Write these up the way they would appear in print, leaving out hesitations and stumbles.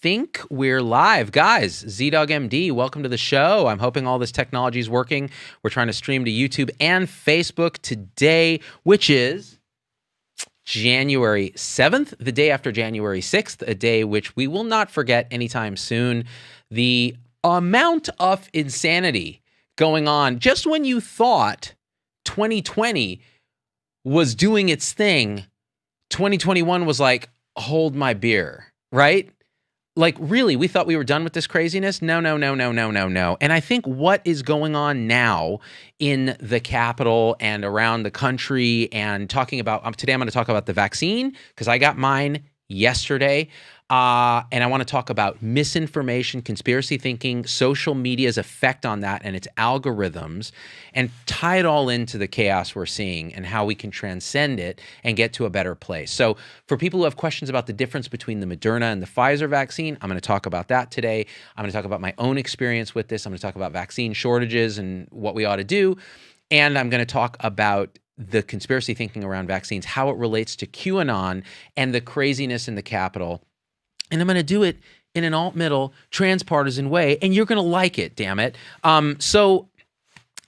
think we're live. Guys, ZDoggMD, welcome to the show. I'm hoping all this technology is working. We're trying to stream to YouTube and Facebook today, which is January 7th, the day after January 6th, a day which we will not forget anytime soon. The amount of insanity going on just when you thought 2020 was doing its thing, 2021 was like, hold my beer, right? Like, really, we thought we were done with this craziness? No. And I think what is going on now in the Capitol and around the country and talking about, today I'm going to talk about the vaccine because I got mine yesterday. And I want to talk about misinformation, conspiracy thinking, social media's effect on that and its algorithms, and tie it all into the chaos we're seeing and how we can transcend it and get to a better place. So for people who have questions about the difference between the Moderna and the Pfizer vaccine, I'm going to talk about that today. I'm going to talk about my own experience with this. I'm going to talk about vaccine shortages and what we ought to do. And I'm going to talk about the conspiracy thinking around vaccines, how it relates to QAnon and the craziness in the Capitol. And I'm going to do it in an alt-middle, transpartisan way, and you're going to like it, damn it. So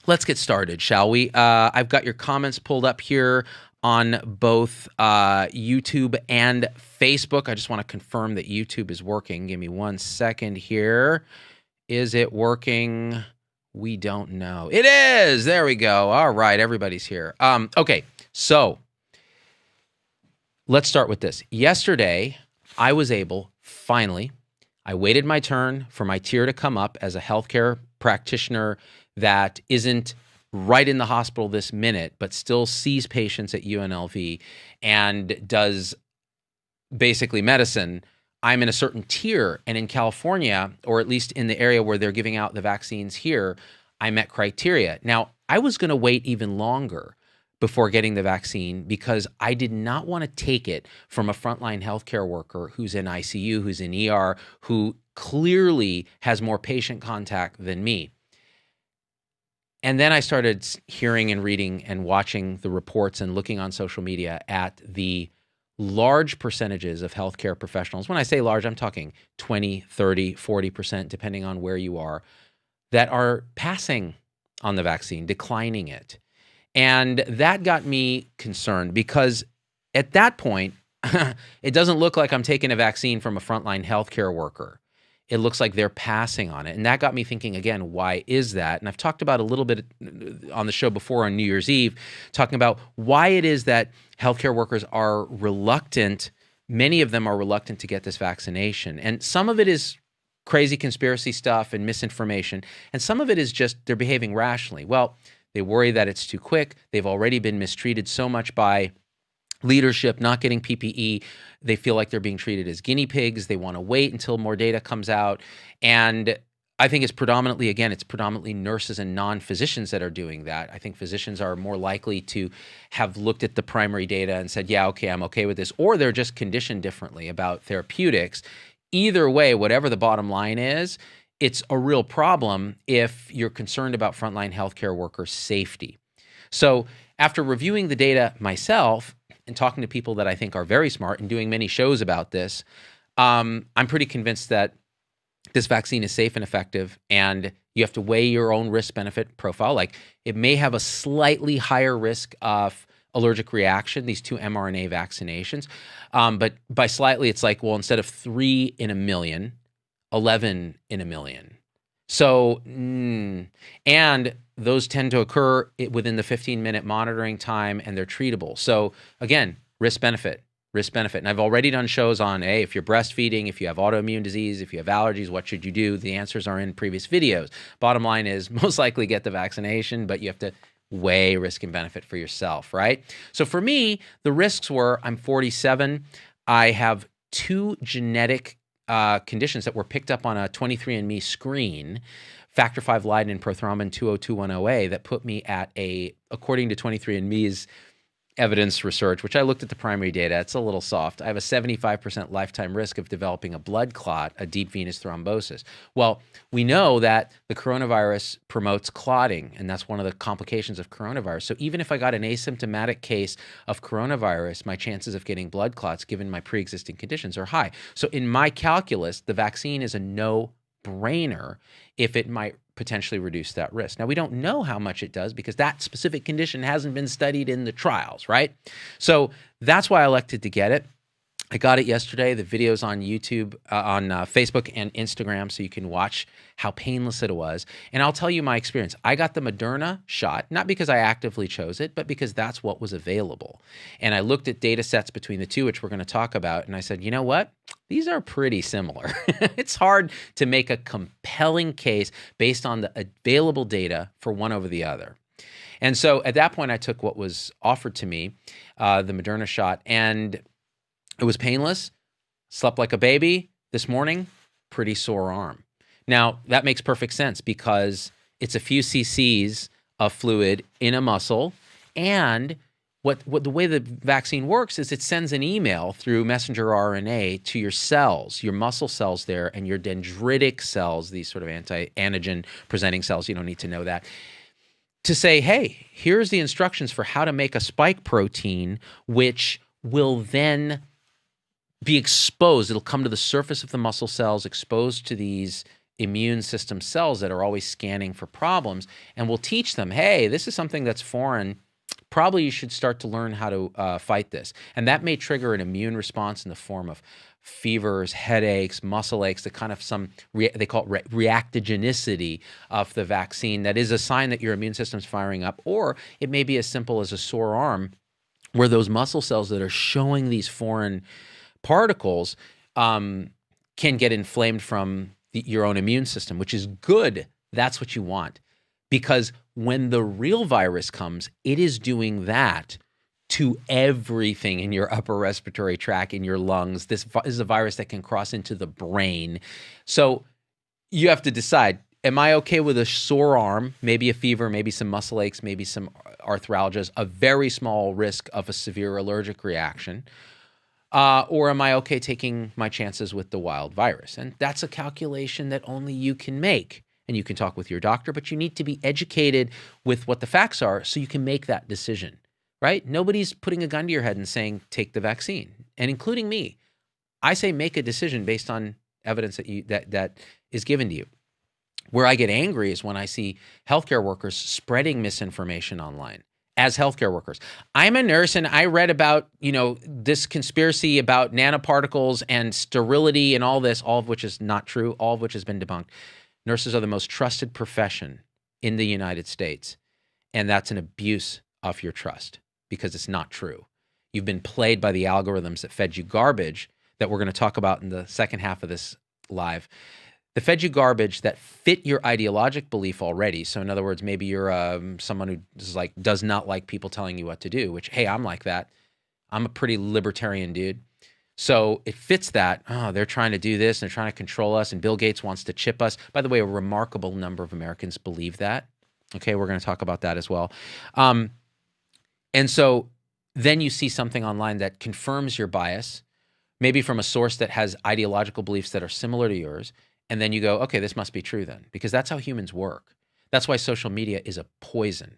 let's get started, shall we? I've got your comments pulled up here on both YouTube and Facebook. I just want to confirm that YouTube is working. Give me 1 second here. Is it working? We don't know. It is! There we go. All right, everybody's here. Okay, so let's start with this. Yesterday, I was able, finally, I waited my turn for my tier to come up as a healthcare practitioner that isn't right in the hospital this minute, but still sees patients at UNLV and does basically medicine. I'm in a certain tier, and in California, or at least in the area where they're giving out the vaccines here, I met criteria. Now, I was going to wait even longer before getting the vaccine because I did not want to take it from a frontline healthcare worker who's in ICU, who's in ER, who clearly has more patient contact than me. And then I started hearing and reading and watching the reports and looking on social media at the large percentages of healthcare professionals. When I say large, I'm talking 20, 30, 40%, depending on where you are, that are passing on the vaccine, declining it. And that got me concerned because at that point, it doesn't look like I'm taking a vaccine from a frontline healthcare worker. It looks like they're passing on it. And that got me thinking, again, why is that? And I've talked about a little bit on the show before on New Year's Eve, talking about why it is that healthcare workers are reluctant. Many of them are reluctant to get this vaccination. And some of it is crazy conspiracy stuff and misinformation. And some of it is just they're behaving rationally. Well, they worry that it's too quick. They've already been mistreated so much by leadership, not getting PPE. They feel like they're being treated as guinea pigs. They want to wait until more data comes out. And I think it's predominantly nurses and non-physicians that are doing that. I think physicians are more likely to have looked at the primary data and said, yeah, okay, I'm okay with this. Or they're just conditioned differently about therapeutics. Either way, whatever the bottom line is, it's a real problem if you're concerned about frontline healthcare workers' safety. So after reviewing the data myself and talking to people that I think are very smart and doing many shows about this, I'm pretty convinced that this vaccine is safe and effective, and you have to weigh your own risk-benefit profile. Like, it may have a slightly higher risk of allergic reaction, these two mRNA vaccinations. But by slightly, it's like, well, instead of 3 in a million, 11 in a million. So, and those tend to occur within the 15-minute monitoring time, and they're treatable. So again, risk-benefit. And I've already done shows on, hey, if you're breastfeeding, if you have autoimmune disease, if you have allergies, what should you do? The answers are in previous videos. Bottom line is most likely get the vaccination, but you have to weigh risk and benefit for yourself, right? So for me, the risks were I'm 47. I have 2 genetic conditions that were picked up on a 23andMe screen, factor V Leiden and prothrombin 2021OA, that put me at according to 23andMe's evidence research, which I looked at the primary data, it's a little soft. I have a 75% lifetime risk of developing a blood clot, a deep venous thrombosis. Well, we know that the coronavirus promotes clotting, and that's one of the complications of coronavirus. So even if I got an asymptomatic case of coronavirus, my chances of getting blood clots, given my pre-existing conditions, are high. So in my calculus, the vaccine is a no-brainer if it might potentially reduce that risk. Now, we don't know how much it does because that specific condition hasn't been studied in the trials, right? So that's why I elected to get it. I got it yesterday. The video's on YouTube, on Facebook and Instagram, so you can watch how painless it was. And I'll tell you my experience. I got the Moderna shot, not because I actively chose it, but because that's what was available. And I looked at data sets between the two, which we're going to talk about, and I said, you know what? These are pretty similar. It's hard to make a compelling case based on the available data for one over the other. And so at that point, I took what was offered to me, the Moderna shot, and it was painless, slept like a baby. This morning, pretty sore arm. Now, that makes perfect sense because it's a few cc's of fluid in a muscle, and what the way the vaccine works is it sends an email through messenger RNA to your cells, your muscle cells there, and your dendritic cells, these sort of anti-antigen presenting cells, you don't need to know that, to say, hey, here's the instructions for how to make a spike protein, which will then be exposed. It'll come to the surface of the muscle cells, exposed to these immune system cells that are always scanning for problems, and we'll teach them, hey, this is something that's foreign. Probably you should start to learn how to fight this. And that may trigger an immune response in the form of fevers, headaches, muscle aches, the kind of they call it reactogenicity of the vaccine. That is a sign that your immune system's firing up. Or it may be as simple as a sore arm where those muscle cells that are showing these foreign particles can get inflamed from your own immune system, which is good. That's what you want. Because when the real virus comes, it is doing that to everything in your upper respiratory tract, in your lungs. This is a virus that can cross into the brain. So you have to decide, am I okay with a sore arm, maybe a fever, maybe some muscle aches, maybe some arthralgias, a very small risk of a severe allergic reaction? Or am I okay taking my chances with the wild virus? And that's a calculation that only you can make. And you can talk with your doctor, but you need to be educated with what the facts are so you can make that decision, right? Nobody's putting a gun to your head and saying, take the vaccine, and including me. I say make a decision based on evidence that is given to you. Where I get angry is when I see healthcare workers spreading misinformation online. As healthcare workers, I'm a nurse and I read about, this conspiracy about nanoparticles and sterility and all this, all of which is not true, all of which has been debunked. Nurses are the most trusted profession in the United States, and that's an abuse of your trust because it's not true. You've been played by the algorithms that fed you garbage that we're going to talk about in the second half of this live. That fed you garbage that fit your ideologic belief already. So in other words, maybe you're someone who does not like people telling you what to do, which, hey, I'm like that. I'm a pretty libertarian dude. So it fits that, they're trying to do this, and they're trying to control us, and Bill Gates wants to chip us. By the way, a remarkable number of Americans believe that. Okay, we're going to talk about that as well. And so then you see something online that confirms your bias, maybe from a source that has ideological beliefs that are similar to yours, and then you go, okay, this must be true then, because that's how humans work. That's why social media is a poison.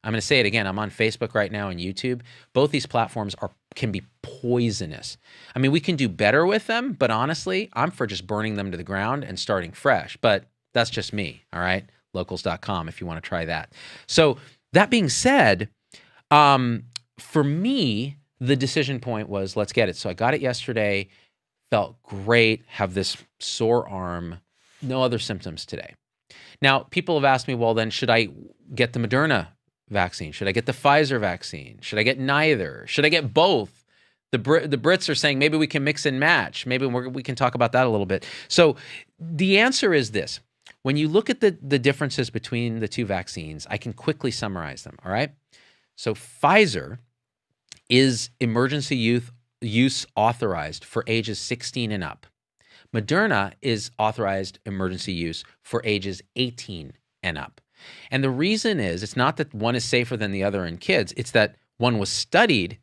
I'm going to say it again. I'm on Facebook right now and YouTube. Both these platforms can be poisonous. I mean, we can do better with them, but honestly, I'm for just burning them to the ground and starting fresh. But that's just me, all right? Locals.com if you want to try that. So that being said, for me, the decision point was, let's get it. So I got it yesterday, felt great, have this sore arm, no other symptoms today. Now, people have asked me, well, then should I get the Moderna vaccine? Should I get the Pfizer vaccine? Should I get neither? Should I get both? The Brits are saying maybe we can mix and match. Maybe we can talk about that a little bit. So the answer is this. When you look at the differences between the two vaccines, I can quickly summarize them, all right? So Pfizer is emergency use authorized for ages 16 and up. Moderna is authorized emergency use for ages 18 and up. And the reason is, it's not that one is safer than the other in kids. It's that One was studied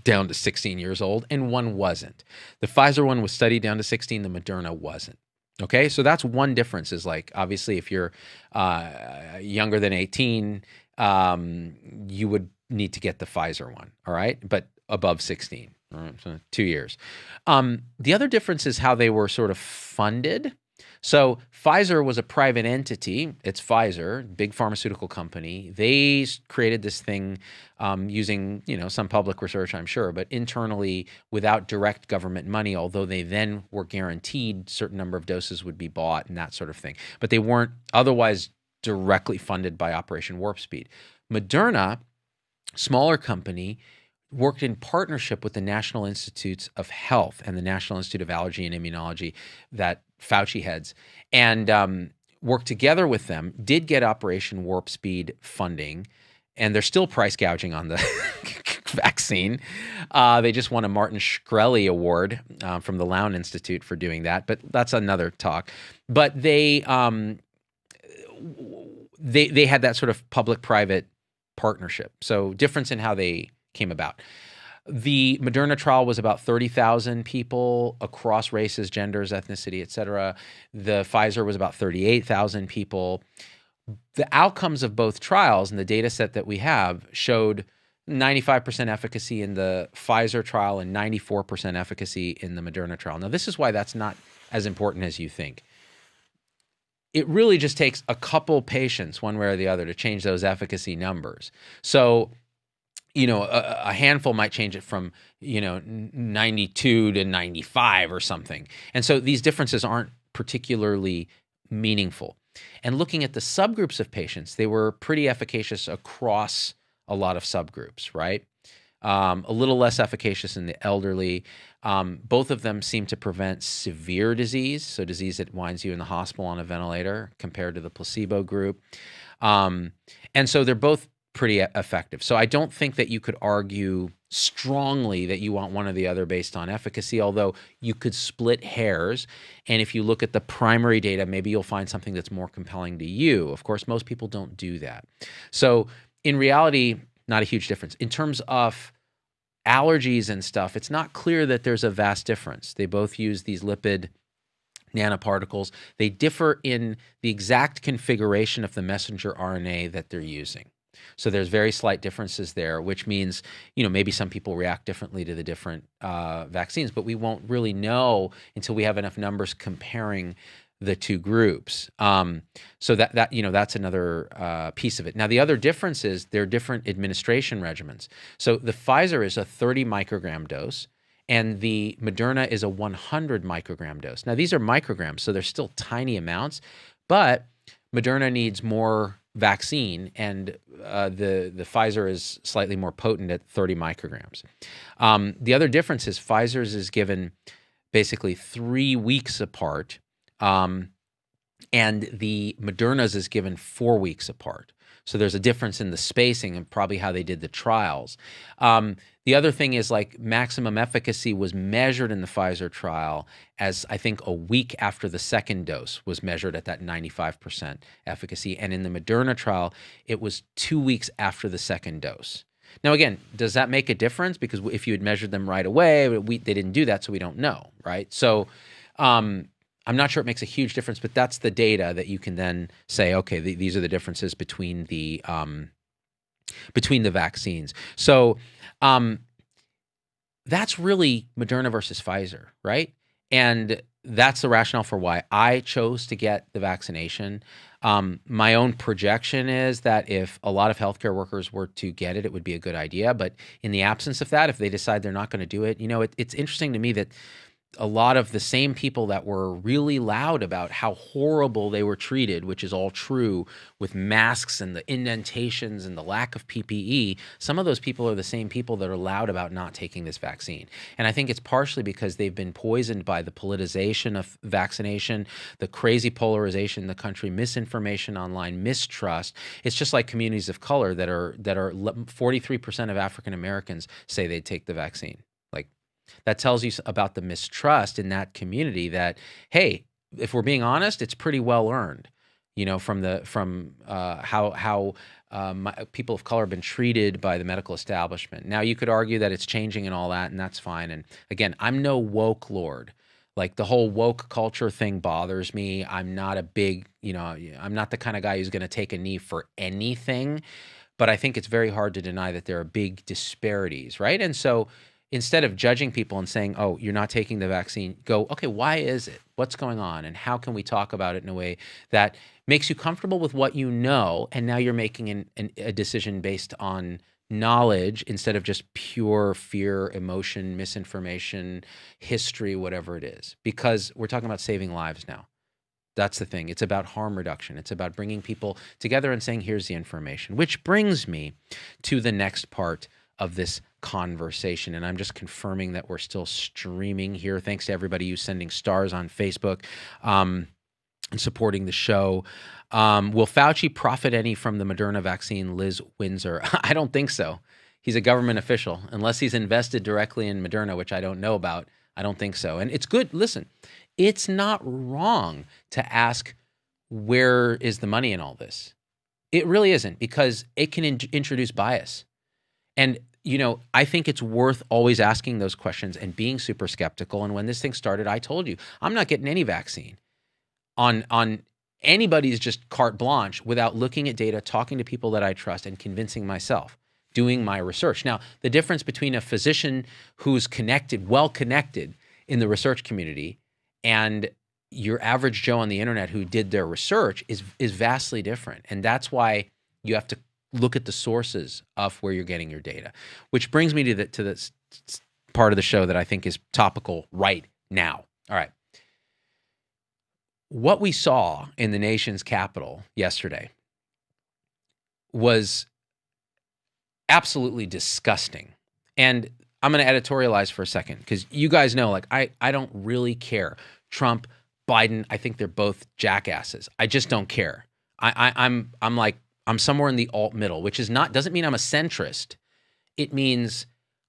down to 16 years old, and one wasn't. The Pfizer one was studied down to 16, the Moderna wasn't. Okay, so that's one difference. Is like, obviously, if you're younger than 18, you would need to get the Pfizer one, all right? But above 16, all right, so 2 years. The other difference is how they were sort of funded. So Pfizer was a private entity. It's Pfizer, big pharmaceutical company. They created this thing using, some public research, I'm sure, but internally without direct government money, although they then were guaranteed certain number of doses would be bought and that sort of thing. But they weren't otherwise directly funded by Operation Warp Speed. Moderna, smaller company, worked in partnership with the National Institutes of Health and the National Institute of Allergy and Immunology that Fauci heads, and worked together with them, did get Operation Warp Speed funding, and they're still price gouging on the vaccine. They just won a Martin Shkreli Award from the Lown Institute for doing that, but that's another talk. But they had that sort of public-private partnership. So difference in how they came about. The Moderna trial was about 30,000 people across races, genders, ethnicity, et cetera. The Pfizer was about 38,000 people. The outcomes of both trials and the data set that we have showed 95% efficacy in the Pfizer trial and 94% efficacy in the Moderna trial. Now, this is why that's not as important as you think. It really just takes a couple patients, one way or the other, to change those efficacy numbers. So, a handful might change it from, 92 to 95 or something. And so these differences aren't particularly meaningful. And looking at the subgroups of patients, they were pretty efficacious across a lot of subgroups, right? A little less efficacious in the elderly. Both of them seem to prevent severe disease, so disease that winds you in the hospital on a ventilator compared to the placebo group. And so they're both pretty effective. So I don't think that you could argue strongly that you want one or the other based on efficacy, although you could split hairs. And if you look at the primary data, maybe you'll find something that's more compelling to you. Of course, most people don't do that. So in reality, not a huge difference. In terms of allergies and stuff, it's not clear that there's a vast difference. They both use these lipid nanoparticles. They differ in the exact configuration of the messenger RNA that they're using. So there's very slight differences there, which means, maybe some people react differently to the different vaccines, but we won't really know until we have enough numbers comparing the two groups. So that's another piece of it. Now, the other difference is they're different administration regimens. So the Pfizer is a 30 microgram dose, and the Moderna is a 100 microgram dose. Now, these are micrograms, so they're still tiny amounts, but Moderna needs more vaccine, and the Pfizer is slightly more potent at 30 micrograms. The other difference is Pfizer's is given basically 3 weeks apart, and the Moderna's is given 4 weeks apart. So there's a difference in the spacing and probably how they did the trials. The other thing is, like, maximum efficacy was measured in the Pfizer trial as, I think, a week after the second dose was measured at that 95% efficacy. And in the Moderna trial, it was 2 weeks after the second dose. Now, again, does that make a difference? Because if you had measured them right away, they didn't do that, so we don't know, right? So I'm not sure it makes a huge difference, but that's the data that you can then say, okay, these are the differences between the vaccines. So that's really Moderna versus Pfizer, right? And that's the rationale for why I chose to get the vaccination. My own projection is that if a lot of healthcare workers were to get it, it would be a good idea. But in the absence of that, if they decide they're not going to do it, it's interesting to me that a lot of the same people that were really loud about how horrible they were treated, which is all true, with masks and the indentations and the lack of PPE, some of those people are the same people that are loud about not taking this vaccine. And I think it's partially because they've been poisoned by the politicization of vaccination, the crazy polarization in the country, misinformation online, mistrust. It's just like communities of color that are 43% of African Americans say they'd take the vaccine. That tells you about the mistrust in that community that, hey, if we're being honest, it's pretty well earned. how people of color have been treated by the medical establishment. Now, you could argue that it's changing and all that, and that's fine. And again, I'm no woke lord. Like, the whole woke culture thing bothers me. I'm not a big, I'm not the kind of guy who's going to take a knee for anything. But I think it's very hard to deny that there are big disparities, right? And so instead of judging people and saying, oh, you're not taking the vaccine, go, okay, why is it? What's going on? And how can we talk about it in a way that makes you comfortable with what you know, and now you're making a decision based on knowledge instead of just pure fear, emotion, misinformation, history, whatever it is. Because we're talking about saving lives now. That's the thing. It's about harm reduction. It's about bringing people together and saying, here's the information, which brings me to the next part of this conversation. And I'm just confirming that we're still streaming here. Thanks to everybody who's sending stars on Facebook and supporting the show. Will Fauci profit any from the Moderna vaccine, Liz Windsor? I don't think so. He's a government official. Unless he's invested directly in Moderna, which I don't know about, I don't think so. And it's good. Listen, it's not wrong to ask, where is the money in all this? It really isn't, because it can introduce bias. And, I think it's worth always asking those questions and being super skeptical. And when this thing started, I told you, I'm not getting any vaccine on anybody's just carte blanche without looking at data, talking to people that I trust, and convincing myself, doing my research. Now, the difference between a physician who's connected, well connected in the research community, and your average Joe on the internet who did their research is vastly different. And that's why you have to look at the sources of where you're getting your data, which brings me to this part of the show that I think is topical right now. All right. What we saw in the nation's capital yesterday was absolutely disgusting. And I'm going to editorialize for a second, because you guys know, like, I don't really care. Trump, Biden, I think they're both jackasses. I just don't care. I'm somewhere in the alt middle, which doesn't mean I'm a centrist. It means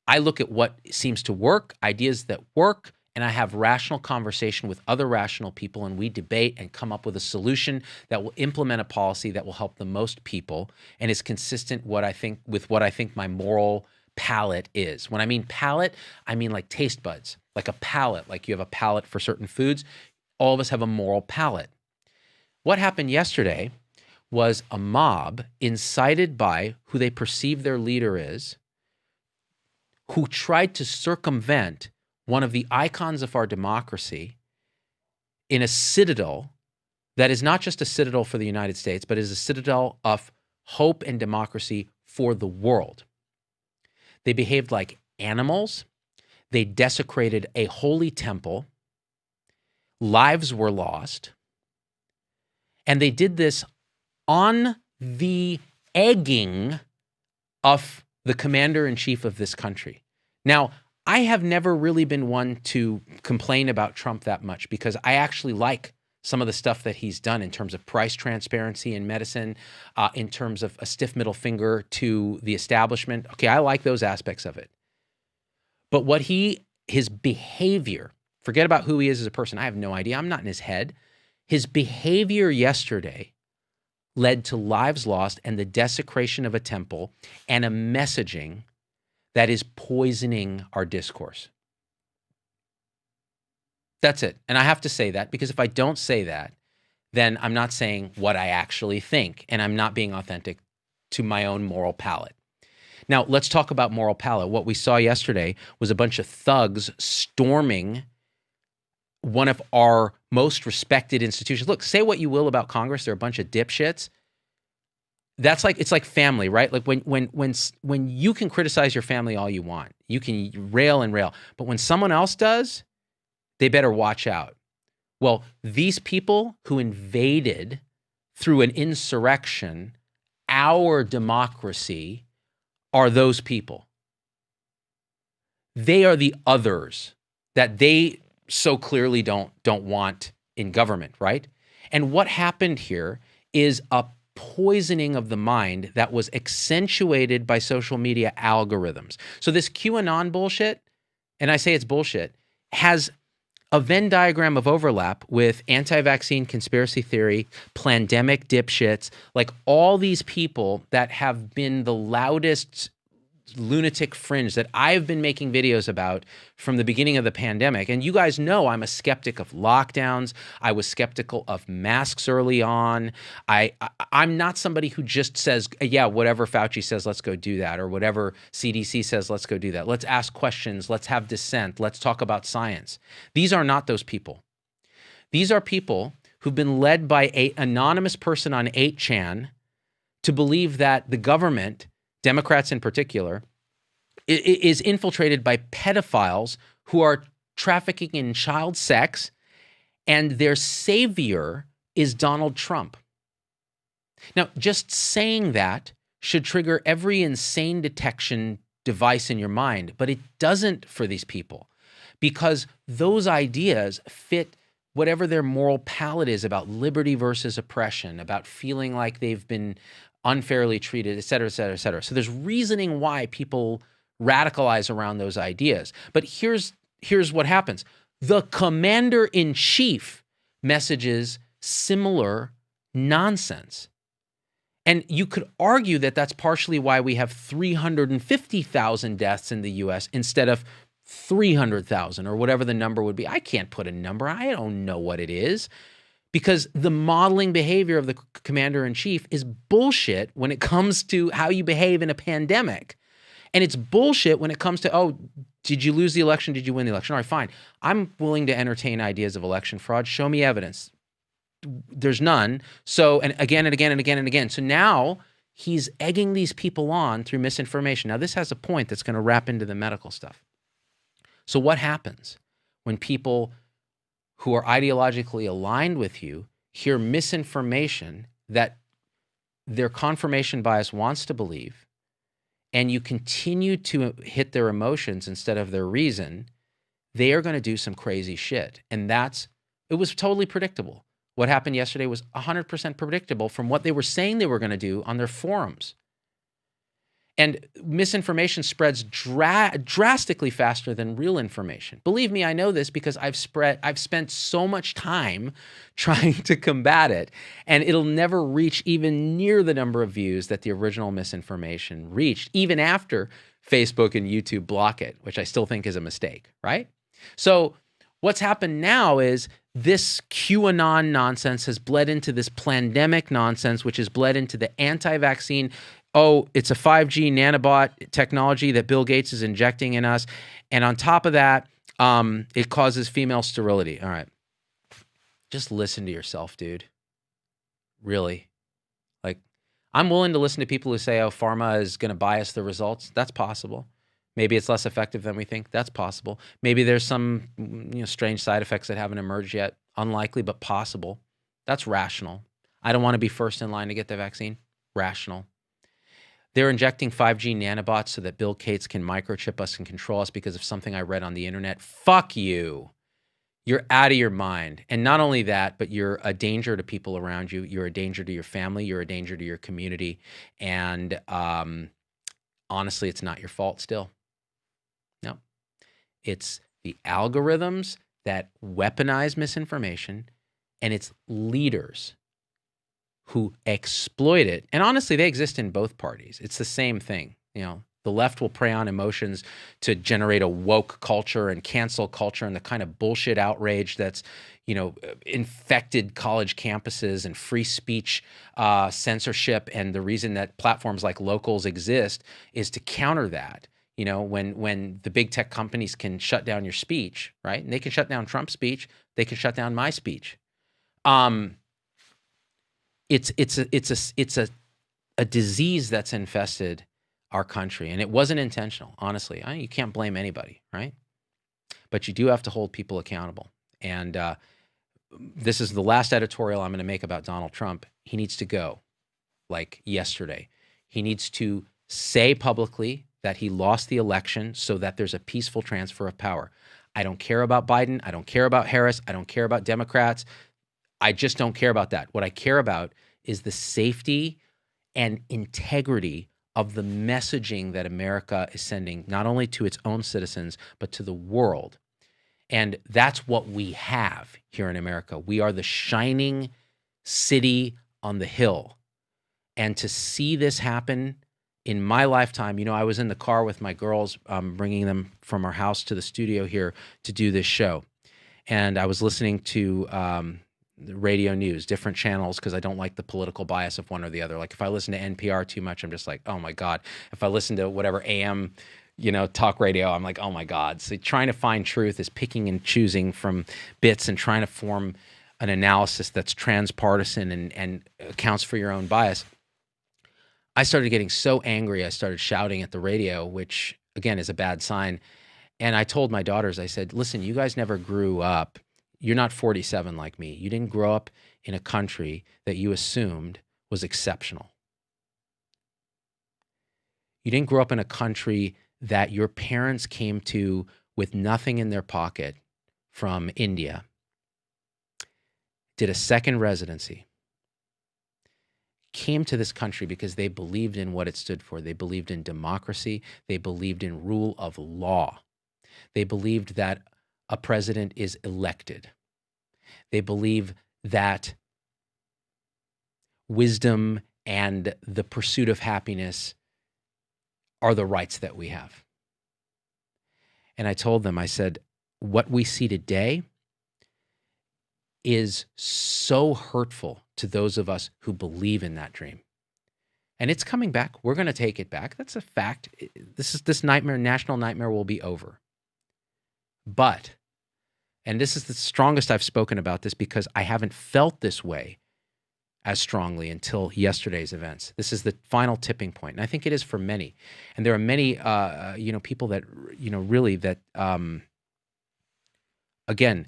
I look at what seems to work, ideas that work, and I have rational conversation with other rational people, and we debate and come up with a solution that will implement a policy that will help the most people and is consistent with what I think my moral palate is. When I mean palate, I mean like taste buds, like a palate, like you have a palate for certain foods. All of us have a moral palate. What happened yesterday was a mob incited by who they perceive their leader is, who tried to circumvent one of the icons of our democracy in a citadel that is not just a citadel for the United States, but is a citadel of hope and democracy for the world. They behaved like animals. They desecrated a holy temple. Lives were lost. And they did this on the egging of the commander-in-chief of this country. Now, I have never really been one to complain about Trump that much, because I actually like some of the stuff that he's done in terms of price transparency in medicine, in terms of a stiff middle finger to the establishment. Okay, I like those aspects of it. But his behavior, forget about who he is as a person. I have no idea. I'm not in his head. His behavior yesterday led to lives lost and the desecration of a temple and a messaging that is poisoning our discourse. That's it. And I have to say that, because if I don't say that, then I'm not saying what I actually think, and I'm not being authentic to my own moral palate. Now, let's talk about moral palate. What we saw yesterday was a bunch of thugs storming one of our most respected institutions. Look, say what you will about Congress, they're a bunch of dipshits. It's like family, right? Like when you can criticize your family all you want, you can rail and rail, but when someone else does, they better watch out. Well, these people who invaded through an insurrection our democracy are those people. They are the others that they so clearly don't want in government, right? And what happened here is a poisoning of the mind that was accentuated by social media algorithms. So this QAnon bullshit, and I say it's bullshit, has a Venn diagram of overlap with anti-vaccine conspiracy theory, pandemic dipshits, like all these people that have been the loudest lunatic fringe that I've been making videos about from the beginning of the pandemic. And you guys know I'm a skeptic of lockdowns. I was skeptical of masks early on. I'm not somebody who just says, yeah, whatever Fauci says, let's go do that, or whatever CDC says, let's go do that. Let's ask questions. Let's have dissent. Let's talk about science. These are not those people. These are people who've been led by an anonymous person on 8chan to believe that the government, Democrats in particular, is infiltrated by pedophiles who are trafficking in child sex, and their savior is Donald Trump. Now, just saying that should trigger every insane detection device in your mind, but it doesn't for these people, because those ideas fit whatever their moral palate is about liberty versus oppression, about feeling like they've been unfairly treated, et cetera, et cetera, et cetera. So there's reasoning why people radicalize around those ideas. But here's what happens. The commander-in-chief messages similar nonsense. And you could argue that that's partially why we have 350,000 deaths in the US instead of 300,000 or whatever the number would be. I can't put a number. I don't know what it is. Because the modeling behavior of the commander-in-chief is bullshit when it comes to how you behave in a pandemic. And it's bullshit when it comes to, oh, did you lose the election? Did you win the election? All right, fine. I'm willing to entertain ideas of election fraud. Show me evidence. There's none. So, and again and again and again and again. So now he's egging these people on through misinformation. Now, this has a point that's going to wrap into the medical stuff. So what happens when people who are ideologically aligned with you hear misinformation that their confirmation bias wants to believe, and you continue to hit their emotions instead of their reason? They are going to do some crazy shit. And it was totally predictable. What happened yesterday was 100% predictable from what they were saying they were going to do on their forums. And misinformation spreads drastically faster than real information. Believe me, I know this because I've spent so much time trying to combat it, and it'll never reach even near the number of views that the original misinformation reached, even after Facebook and YouTube block it, which I still think is a mistake, right? So what's happened now is this QAnon nonsense has bled into this pandemic nonsense, which has bled into the anti-vaccine. Oh, it's a 5G nanobot technology that Bill Gates is injecting in us. And on top of that, it causes female sterility. All right. Just listen to yourself, dude. Really. Like, I'm willing to listen to people who say, oh, pharma is going to bias the results. That's possible. Maybe it's less effective than we think. That's possible. Maybe there's some strange side effects that haven't emerged yet. Unlikely, but possible. That's rational. I don't want to be first in line to get the vaccine. Rational. They're injecting 5G nanobots so that Bill Gates can microchip us and control us because of something I read on the internet. Fuck you. You're out of your mind. And not only that, but you're a danger to people around you. You're a danger to your family. You're a danger to your community. And honestly, it's not your fault still. No. It's the algorithms that weaponize misinformation, and it's leaders who exploit it. And honestly, they exist in both parties. It's the same thing. The left will prey on emotions to generate a woke culture and cancel culture and the kind of bullshit outrage that's, infected college campuses and free speech censorship. And the reason that platforms like Locals exist is to counter that. When the big tech companies can shut down your speech, right? And they can shut down Trump's speech. They can shut down my speech. It's a disease that's infested our country, and it wasn't intentional. Honestly, you can't blame anybody, right? But you do have to hold people accountable. And this is the last editorial I'm going to make about Donald Trump. He needs to go, like yesterday. He needs to say publicly that he lost the election so that there's a peaceful transfer of power. I don't care about Biden. I don't care about Harris. I don't care about Democrats. I just don't care about that. What I care about is the safety and integrity of the messaging that America is sending, not only to its own citizens, but to the world. And that's what we have here in America. We are the shining city on the hill. And to see this happen in my lifetime, I was in the car with my girls, bringing them from our house to the studio here to do this show. And I was listening to the radio news, different channels, because I don't like the political bias of one or the other. Like if I listen to NPR too much, I'm just like, oh my God. If I listen to whatever AM, talk radio, I'm like, oh my God. So trying to find truth is picking and choosing from bits and trying to form an analysis that's transpartisan and accounts for your own bias. I started getting so angry, I started shouting at the radio, which again is a bad sign. And I told my daughters, I said, listen, you guys never grew up. You're not 47 like me. You didn't grow up in a country that you assumed was exceptional. You didn't grow up in a country that your parents came to with nothing in their pocket from India, did a second residency, came to this country because they believed in what it stood for. They believed in democracy. They believed in rule of law. They believed that a president is elected. They believe that wisdom and the pursuit of happiness are the rights that we have. And I told them, I said, what we see today is so hurtful to those of us who believe in that dream. And it's coming back. We're going to take it back. That's a fact. This nightmare, national nightmare, will be over. But, and this is the strongest I've spoken about this because I haven't felt this way as strongly until yesterday's events. This is the final tipping point, and I think it is for many. And there are many, people that, really that, again,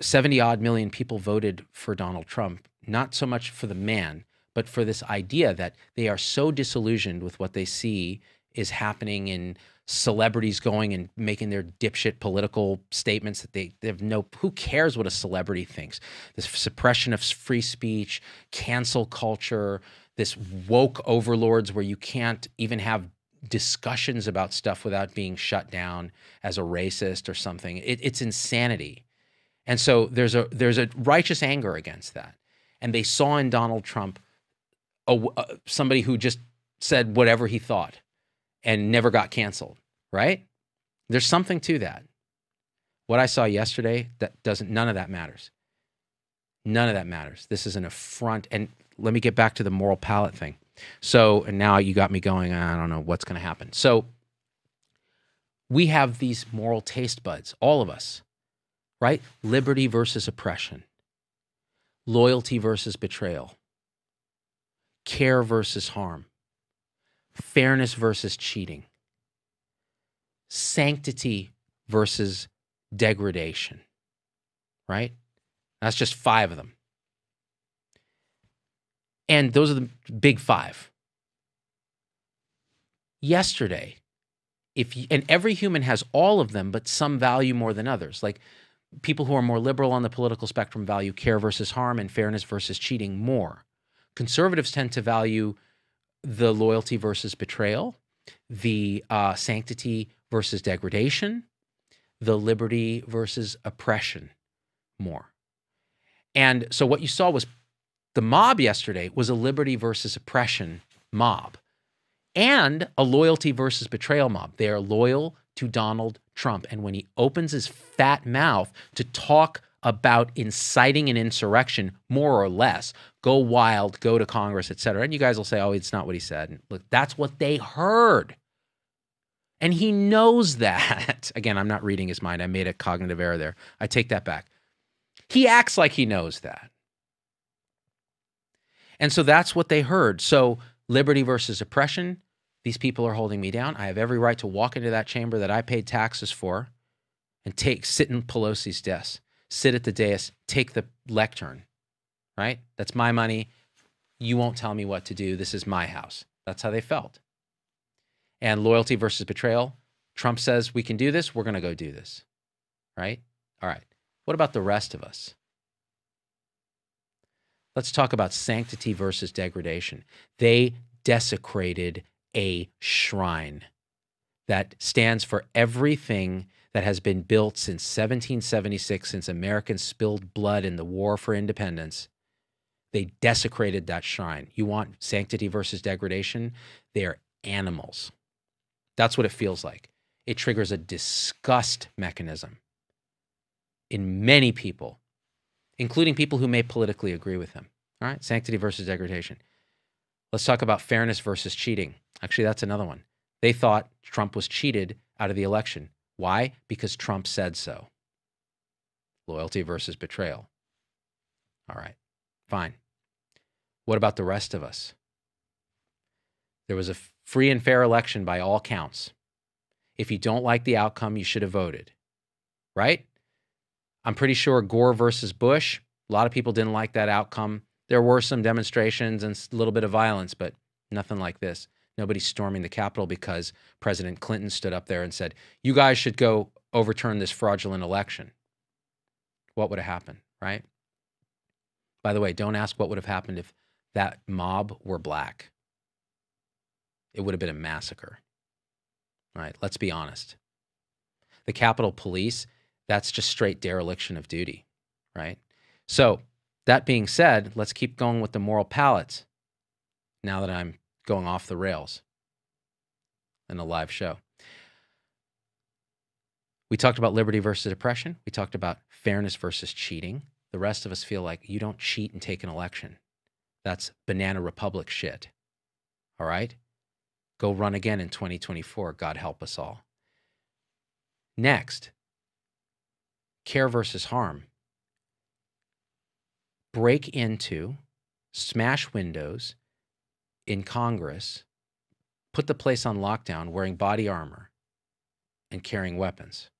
70 odd million people voted for Donald Trump, not so much for the man, but for this idea that they are so disillusioned with what they see is happening in celebrities going and making their dipshit political statements that they have who cares what a celebrity thinks? This suppression of free speech, cancel culture, this woke overlords where you can't even have discussions about stuff without being shut down as a racist or something. It's insanity. And so there's a righteous anger against that. And they saw in Donald Trump somebody who just said whatever he thought and never got canceled, right? There's something to that. What I saw yesterday, none of that matters. None of that matters. This is an affront. And let me get back to the moral palate thing. So, and now you got me going, I don't know what's going to happen. So we have these moral taste buds, all of us, right? Liberty versus oppression, loyalty versus betrayal, care versus harm, fairness versus cheating, sanctity versus degradation, right? That's just 5 of them. And those are the big 5. Yesterday, and every human has all of them, but some value more than others. Like people who are more liberal on the political spectrum value care versus harm and fairness versus cheating more. Conservatives tend to value the loyalty versus betrayal, the sanctity versus degradation, the liberty versus oppression more. And so what you saw was the mob yesterday was a liberty versus oppression mob and a loyalty versus betrayal mob. They are loyal to Donald Trump. And when he opens his fat mouth to talk about inciting an insurrection, more or less, go wild, go to Congress, et cetera. And you guys will say, oh, it's not what he said. And look, that's what they heard. And he knows that. Again, I'm not reading his mind. I made a cognitive error there. I take that back. He acts like he knows that. And so that's what they heard. So liberty versus oppression, these people are holding me down. I have every right to walk into that chamber that I paid taxes for and sit in Pelosi's desk. Sit at the dais, take the lectern, right? That's my money. You won't tell me what to do. This is my house. That's how they felt. And loyalty versus betrayal. Trump says we can do this. We're going to go do this, right? All right. What about the rest of us? Let's talk about sanctity versus degradation. They desecrated a shrine that stands for everything that has been built since 1776, since Americans spilled blood in the war for independence. They desecrated that shrine. You want sanctity versus degradation? They're animals. That's what it feels like. It triggers a disgust mechanism in many people, including people who may politically agree with him. All right, sanctity versus degradation. Let's talk about fairness versus cheating. Actually, that's another one. They thought Trump was cheated out of the election. Why? Because Trump said so. Loyalty versus betrayal. All right, fine. What about the rest of us? There was a free and fair election by all counts. If you don't like the outcome, you should have voted, right? I'm pretty sure Gore versus Bush, a lot of people didn't like that outcome. There were some demonstrations and a little bit of violence, but nothing like this. Nobody's storming the Capitol because President Clinton stood up there and said, you guys should go overturn this fraudulent election. What would have happened, right? By the way, don't ask what would have happened if that mob were black. It would have been a massacre. All right, let's be honest. The Capitol Police, that's just straight dereliction of duty, right? So that being said, let's keep going with the moral palettes now that I'm going off the rails in a live show. We talked about liberty versus oppression. We talked about fairness versus cheating. The rest of us feel like you don't cheat and take an election. That's banana republic shit. All right? Go run again in 2024. God help us all. Next, care versus harm. Break into, smash windows in Congress, put the place on lockdown wearing body armor and carrying weapons.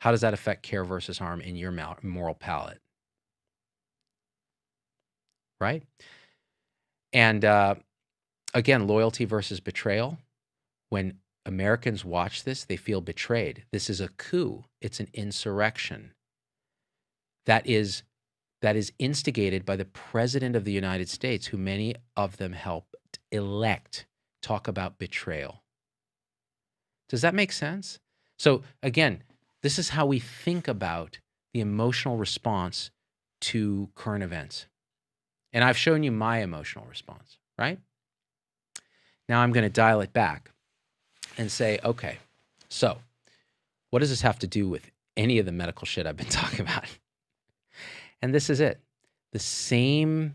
How does that affect care versus harm in your moral palette? Right? And again, loyalty versus betrayal. When Americans watch this, they feel betrayed. This is a coup. It's an insurrection. That is instigated by the President of the United States, who many of them helped elect. Talk about betrayal. Does that make sense? So again, this is how we think about the emotional response to current events. And I've shown you my emotional response, right? Now I'm going to dial it back and say, okay, so what does this have to do with any of the medical shit I've been talking about? And this is it. The same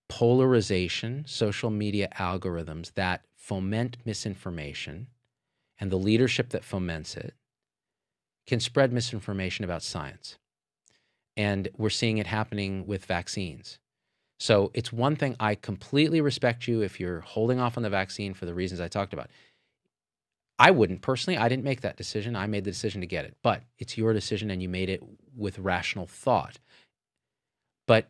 polarization, social media algorithms that foment misinformation and the leadership that foments it can spread misinformation about science. And we're seeing it happening with vaccines. So it's one thing, I completely respect you if you're holding off on the vaccine for the reasons I talked about. I wouldn't personally. I didn't make that decision. I made the decision to get it. But it's your decision and you made it with rational thought. But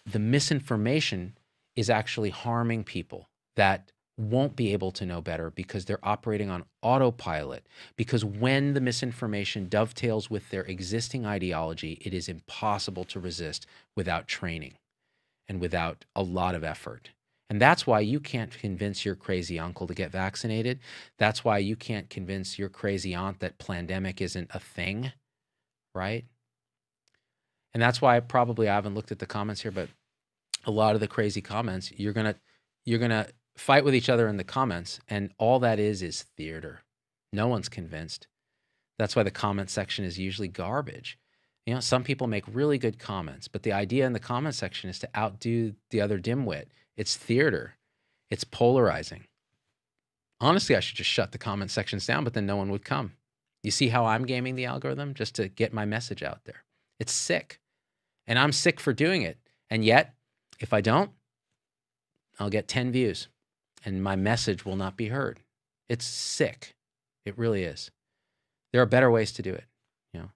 the misinformation is actually harming people that won't be able to know better because they're operating on autopilot. Because when the misinformation dovetails with their existing ideology, it is impossible to resist without training and without a lot of effort. And that's why you can't convince your crazy uncle to get vaccinated. That's why you can't convince your crazy aunt that pandemic isn't a thing, right? And that's why I haven't looked at the comments here, but a lot of the crazy comments, you're gonna fight with each other in the comments, and all that is theater. No one's convinced. That's why the comment section is usually garbage. You know, some people make really good comments, but the idea in the comment section is to outdo the other dimwit. It's theater. It's polarizing. Honestly, I should just shut the comment sections down, but then no one would come. You see how I'm gaming the algorithm just to get my message out there? It's sick. And I'm sick for doing it. And yet, if I don't, I'll get 10 views and my message will not be heard. It's sick. It really is. There are better ways to do it. You know,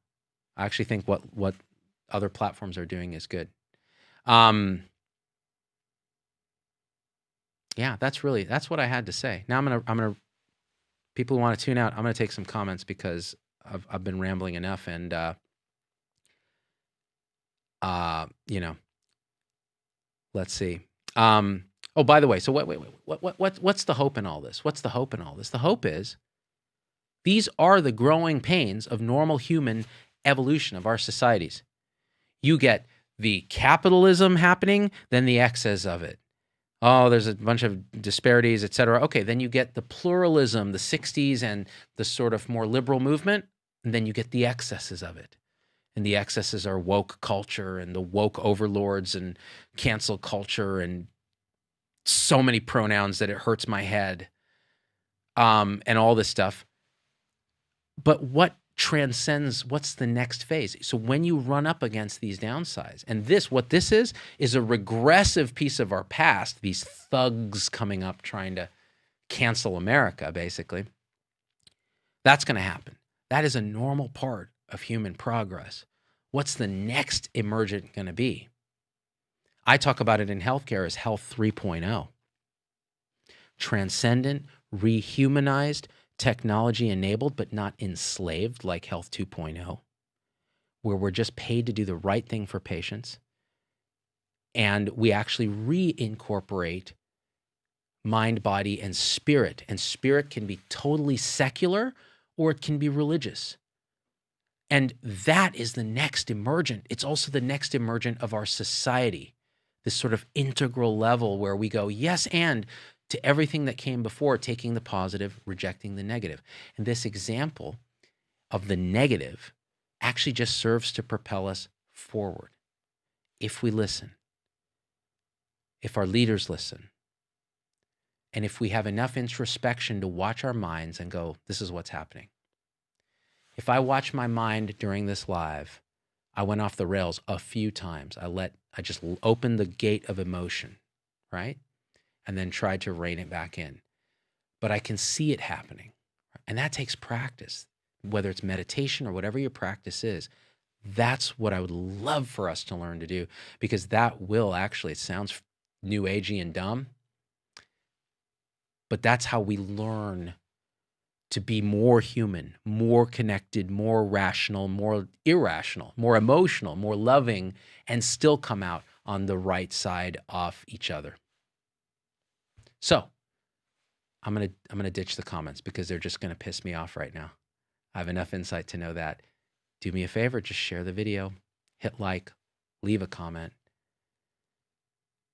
I actually think what other platforms are doing is good. Yeah, that's what I had to say. Now I'm gonna people who want to tune out, I'm gonna take some comments because I've been rambling enough, and you know, let's see. Oh, by the way, so what's the hope in all this? What's the hope in all this? The hope is These are the growing pains of normal human evolution of our societies. You get the capitalism happening, then the excess of it. Oh, there's a bunch of disparities, et cetera. Okay, then you get the pluralism, the 60s, and the sort of more liberal movement, and then you get the excesses of it. And the excesses are woke culture and the woke overlords and cancel culture and so many pronouns that it hurts my head, and all this stuff. But what transcends, what's the next phase? So when you run up against these downsides, and what this is a regressive piece of our past, these thugs coming up trying to cancel America, basically, that's going to happen. That is a normal part of human progress. What's the next emergent going to be? I talk about it in healthcare as Health 3.0. Transcendent, rehumanized, technology-enabled, but not enslaved like Health 2.0, where we're just paid to do the right thing for patients, and we actually reincorporate mind, body, and spirit. And spirit can be totally secular, or it can be religious. And that is the next emergent. It's also the next emergent of our society, this sort of integral level where we go, yes, and to everything that came before, taking the positive, rejecting the negative. And this example of the negative actually just serves to propel us forward. If we listen, if our leaders listen, and if we have enough introspection to watch our minds and go, this is what's happening. If I watch my mind during this live, I went off the rails a few times. I just opened the gate of emotion, right? And then tried to rein it back in. But I can see it happening. And that takes practice, whether it's meditation or whatever your practice is. That's what I would love for us to learn to do, because that will actually, it sounds new agey and dumb, but that's how we learn to be more human, more connected, more rational, more irrational, more emotional, more loving, and still come out on the right side of each other. So I'm gonna ditch the comments because they're just gonna piss me off right now. I have enough insight to know that. Do me a favor, just share the video, hit like, leave a comment,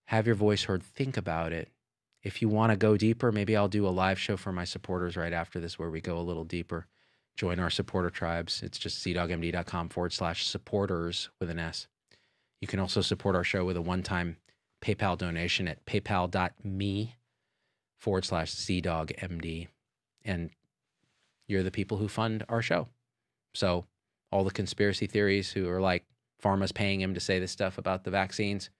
have your voice heard, think about it. If you want to go deeper, maybe I'll do a live show for my supporters right after this where we go a little deeper. Join our supporter tribes. It's just zdogmd.com/supporters with an S. You can also support our show with a one-time PayPal donation at paypal.me/zdogmd. And you're the people who fund our show. So all the conspiracy theories who are like, pharma's paying him to say this stuff about the vaccines,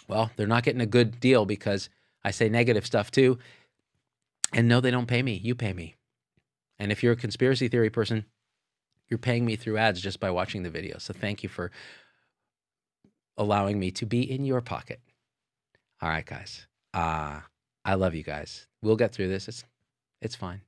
well, they're not getting a good deal because I say negative stuff too. And no, they don't pay me. You pay me. And if you're a conspiracy theory person, you're paying me through ads just by watching the video. So thank you for allowing me to be in your pocket. All right, guys. I love you guys. We'll get through this. It's fine.